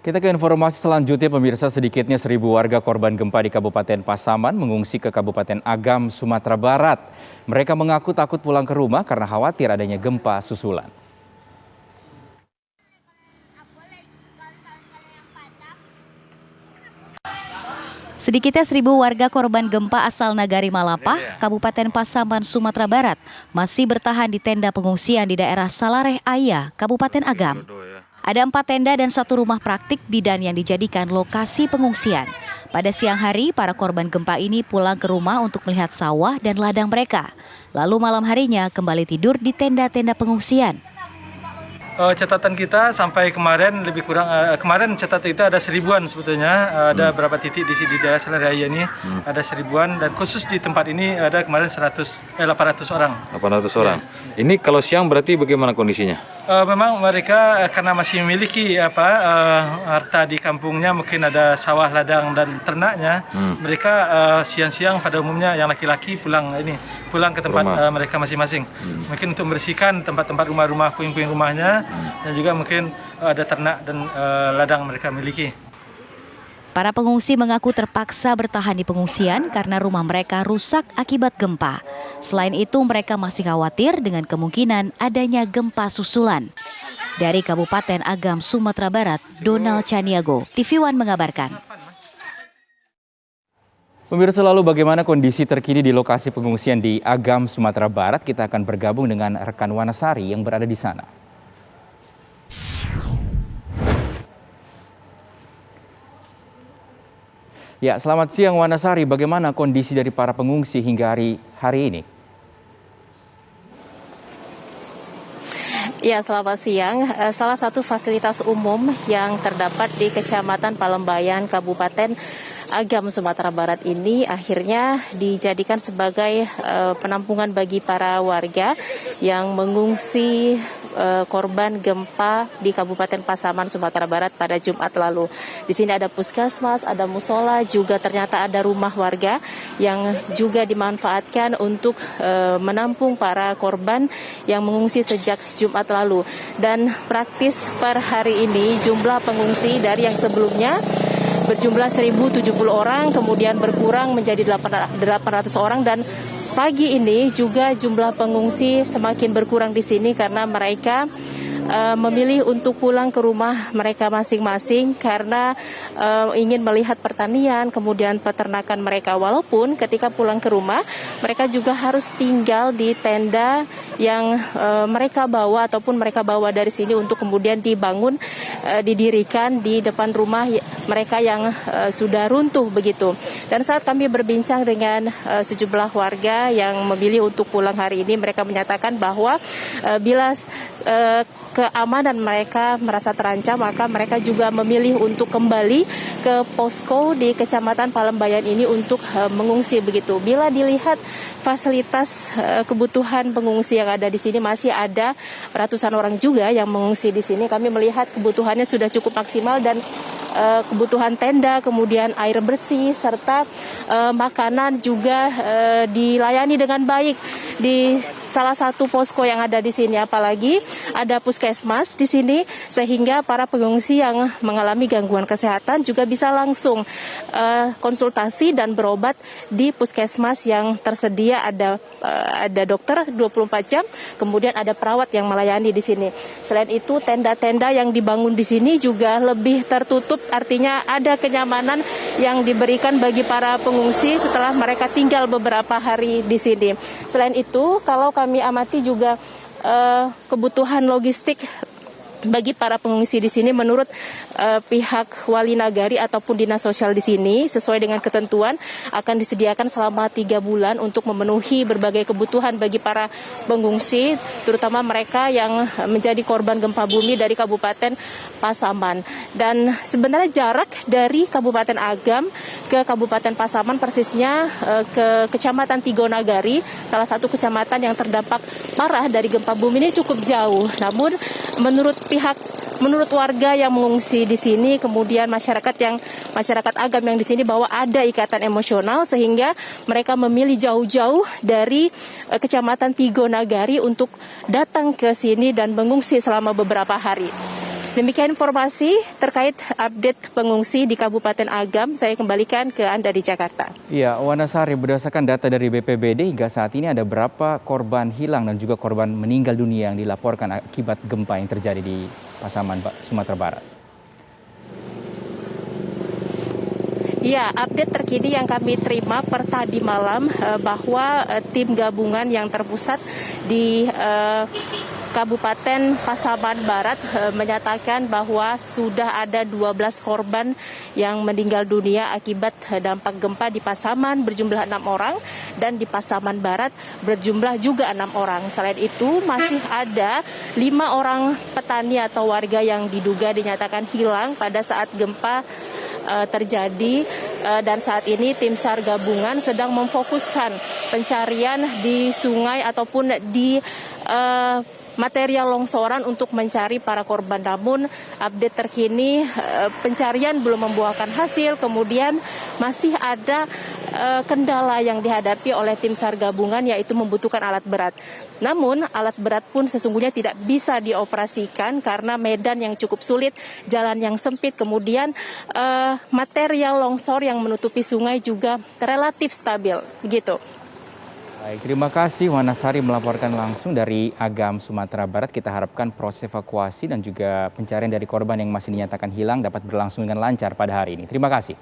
Kita ke informasi selanjutnya, pemirsa. Sedikitnya 1.000 warga korban gempa di Kabupaten Pasaman mengungsi ke Kabupaten Agam, Sumatera Barat. Mereka mengaku takut pulang ke rumah karena khawatir adanya gempa susulan. Sedikitnya 1.000 warga korban gempa asal Nagari Malapah, Kabupaten Pasaman, Sumatera Barat, masih bertahan di tenda pengungsian di daerah Salareh Aya, Kabupaten Agam. Ada 4 tenda dan 1 rumah praktik bidan yang dijadikan lokasi pengungsian. Pada siang hari, para korban gempa ini pulang ke rumah untuk melihat sawah dan ladang mereka. Lalu malam harinya kembali tidur di tenda-tenda pengungsian. Catatan kita sampai kemarin lebih kurang kemarin catatan itu ada 1000-an sebetulnya, ada berapa titik di daerah Salareh Aya ini ada 1000-an, dan khusus di tempat ini ada kemarin 800 orang. 800 orang. Ya. Ini kalau siang berarti bagaimana kondisinya? Memang mereka karena masih memiliki harta di kampungnya, mungkin ada sawah, ladang dan ternaknya. Mereka siang-siang pada umumnya yang laki-laki pulang ke tempat mereka masing-masing. Mungkin untuk membersihkan tempat-tempat rumah-rumah, puing-puing rumahnya, dan juga mungkin ada ternak dan ladang mereka miliki. Para pengungsi mengaku terpaksa bertahan di pengungsian karena rumah mereka rusak akibat gempa. Selain itu, mereka masih khawatir dengan kemungkinan adanya gempa susulan. Dari Kabupaten Agam, Sumatera Barat, Donald Caniago, TV One mengabarkan. Pemirsa, lalu bagaimana kondisi terkini di lokasi pengungsian di Agam, Sumatera Barat? Kita akan bergabung dengan rekan Wanasari yang berada di sana. Ya, selamat siang Wanasari. Bagaimana kondisi dari para pengungsi hingga hari ini? Ya, selamat siang. Salah satu fasilitas umum yang terdapat di Kecamatan Palembayan, Kabupaten Agam, Sumatera Barat ini akhirnya dijadikan sebagai penampungan bagi para warga yang mengungsi korban gempa di Kabupaten Pasaman, Sumatera Barat pada Jumat lalu. Di sini ada puskesmas, ada musola, juga ternyata ada rumah warga yang juga dimanfaatkan untuk menampung para korban yang mengungsi sejak Jumat lalu. Dan praktis per hari ini jumlah pengungsi dari yang sebelumnya berjumlah 1.070 orang, kemudian berkurang menjadi 800 orang, dan pagi ini juga jumlah pengungsi semakin berkurang di sini karena mereka memilih untuk pulang ke rumah mereka masing-masing karena ingin melihat pertanian, kemudian peternakan mereka. Walaupun ketika pulang ke rumah, mereka juga harus tinggal di tenda yang mereka bawa ataupun mereka bawa dari sini untuk kemudian dibangun, didirikan di depan rumah mereka yang sudah runtuh begitu. Dan saat kami berbincang dengan sejumlah warga yang memilih untuk pulang hari ini, mereka menyatakan bahwa bila keamanan mereka merasa terancam, maka mereka juga memilih untuk kembali ke posko di Kecamatan Palembayan ini untuk mengungsi begitu. Bila dilihat fasilitas kebutuhan pengungsi yang ada di sini, masih ada ratusan orang juga yang mengungsi di sini. Kami melihat kebutuhannya sudah cukup maksimal, dan kebutuhan tenda, kemudian air bersih, serta makanan juga dilayani dengan baik di salah satu posko yang ada di sini. Apalagi ada puskesmas di sini, sehingga para pengungsi yang mengalami gangguan kesehatan juga bisa langsung konsultasi dan berobat di puskesmas yang tersedia. Ada dokter 24 jam, kemudian ada perawat yang melayani di sini. Selain itu, tenda-tenda yang dibangun di sini juga lebih tertutup, artinya ada kenyamanan yang diberikan bagi para pengungsi setelah mereka tinggal beberapa hari di sini. Selain itu, kalau kami amati juga kebutuhan logistik bagi para pengungsi di sini, menurut pihak wali nagari ataupun dinas sosial di sini, sesuai dengan ketentuan akan disediakan selama 3 bulan untuk memenuhi berbagai kebutuhan bagi para pengungsi, terutama mereka yang menjadi korban gempa bumi dari Kabupaten Pasaman. Dan sebenarnya jarak dari Kabupaten Agam ke Kabupaten Pasaman, persisnya ke Kecamatan Tigonagari, salah satu kecamatan yang terdampak parah dari gempa bumi ini, cukup jauh. Namun menurut warga yang mengungsi di sini, kemudian masyarakat Agam yang di sini, bahwa ada ikatan emosional sehingga mereka memilih jauh-jauh dari Kecamatan Tigonagari untuk datang ke sini dan mengungsi selama beberapa hari. Demikian informasi terkait update pengungsi di Kabupaten Agam. Saya kembalikan ke Anda di Jakarta. Ya, Wanasari, berdasarkan data dari BPBD hingga saat ini ada berapa korban hilang dan juga korban meninggal dunia yang dilaporkan akibat gempa yang terjadi di Pasaman, Sumatera Barat? Ya, update terkini yang kami terima per tadi malam bahwa tim gabungan yang terpusat di Kabupaten Pasaman Barat menyatakan bahwa sudah ada 12 korban yang meninggal dunia akibat dampak gempa di Pasaman berjumlah 6 orang dan di Pasaman Barat berjumlah juga 6 orang. Selain itu masih ada 5 orang petani atau warga yang diduga dinyatakan hilang pada saat gempa terjadi dan saat ini tim SAR gabungan sedang memfokuskan pencarian di sungai ataupun di material longsoran untuk mencari para korban. Namun update terkini pencarian belum membuahkan hasil, kemudian masih ada kendala yang dihadapi oleh tim SAR gabungan yaitu membutuhkan alat berat. Namun alat berat pun sesungguhnya tidak bisa dioperasikan karena medan yang cukup sulit, jalan yang sempit, kemudian material longsor yang menutupi sungai juga relatif stabil. Begitu. Baik, terima kasih Wanasari melaporkan langsung dari Agam, Sumatera Barat. Kita harapkan proses evakuasi dan juga pencarian dari korban yang masih dinyatakan hilang dapat berlangsung dengan lancar pada hari ini. Terima kasih.